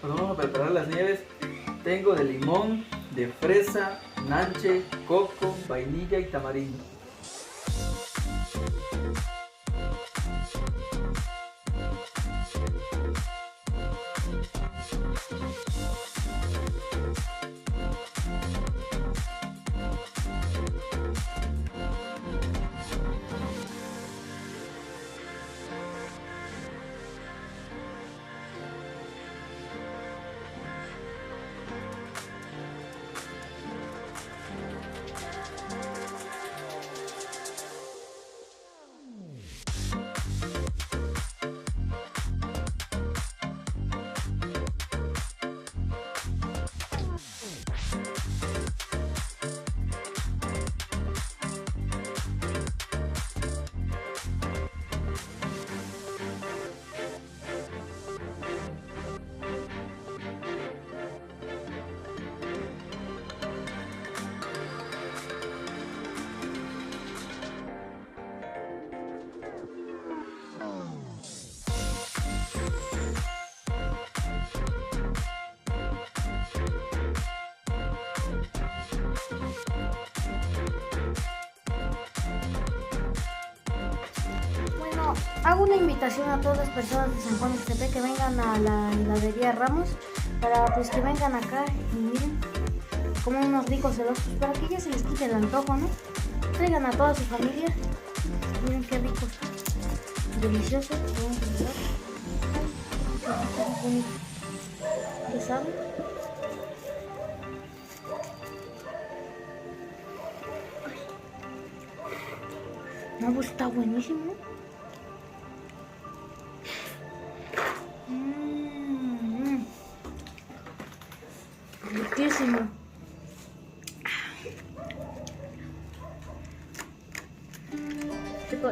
Vamos a preparar las nieves. Tengo de limón, de fresa, nanche, coco, vainilla y tamarindo. Hago una invitación a todas las personas de San Juan Ixtepec que vengan a la heladería Ramos para pues que vengan acá y miren, coman unos ricos helados para que ya se les quite el antojo, ¿no? Traigan a toda su familia, miren qué ricos, deliciosos. ¿Qué saben? No, pues está buenísimo. Riquísimo.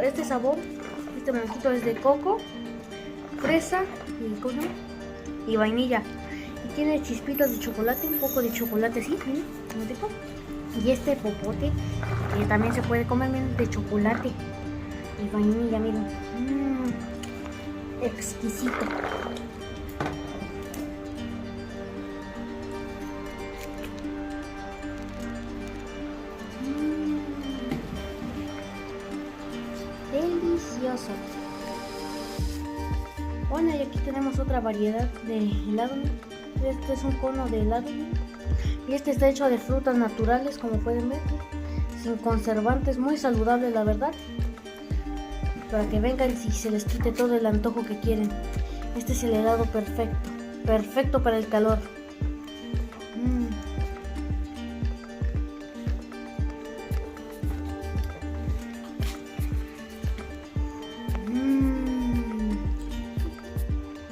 Este sabor, este mojito es de coco, fresa y vainilla. Y tiene chispitas de chocolate, un poco de chocolate, sí, miren, muy rico. Y este popote que también se puede comer, miren, de chocolate y vainilla, miren. Exquisito. Delicioso. Bueno, y aquí tenemos otra variedad de helado. Este es un cono de helado y este está hecho de frutas naturales, como pueden ver, sin conservantes, muy saludable la verdad, para que vengan y se les quite todo el antojo que quieren. Este es el helado perfecto para el calor.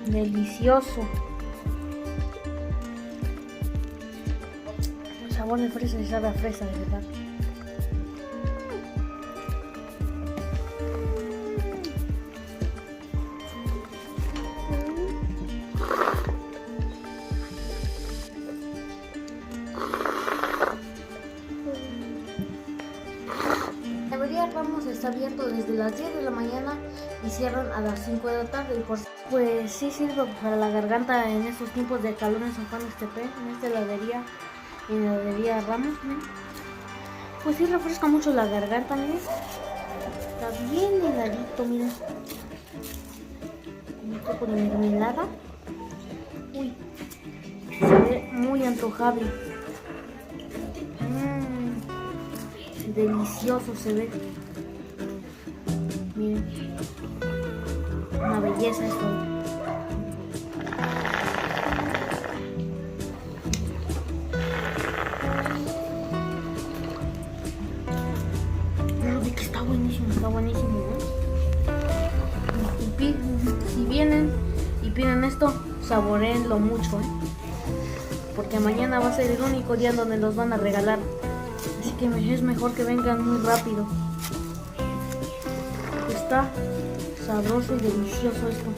Delicioso. El sabor de fresa y sabe a fresa, de verdad. Ramos está abierto desde las 10 de la mañana y cierran a las 5 de la tarde. Pues sí sirve para la garganta en estos tiempos de calor en San Juan Ixtepec, en esta heladería Ramos, ¿no? Pues sí refresca mucho la garganta, miren. Está bien heladito, miren. Un poco de mermelada. Uy, se ve muy antojable. Delicioso se ve. Miren, una belleza esto. Que está buenísimo, ¿no? Si vienen y piden esto, saboréenlo mucho, porque mañana va a ser el único día donde los van a regalar. Así que es mejor que vengan muy rápido. Está sabroso y delicioso esto.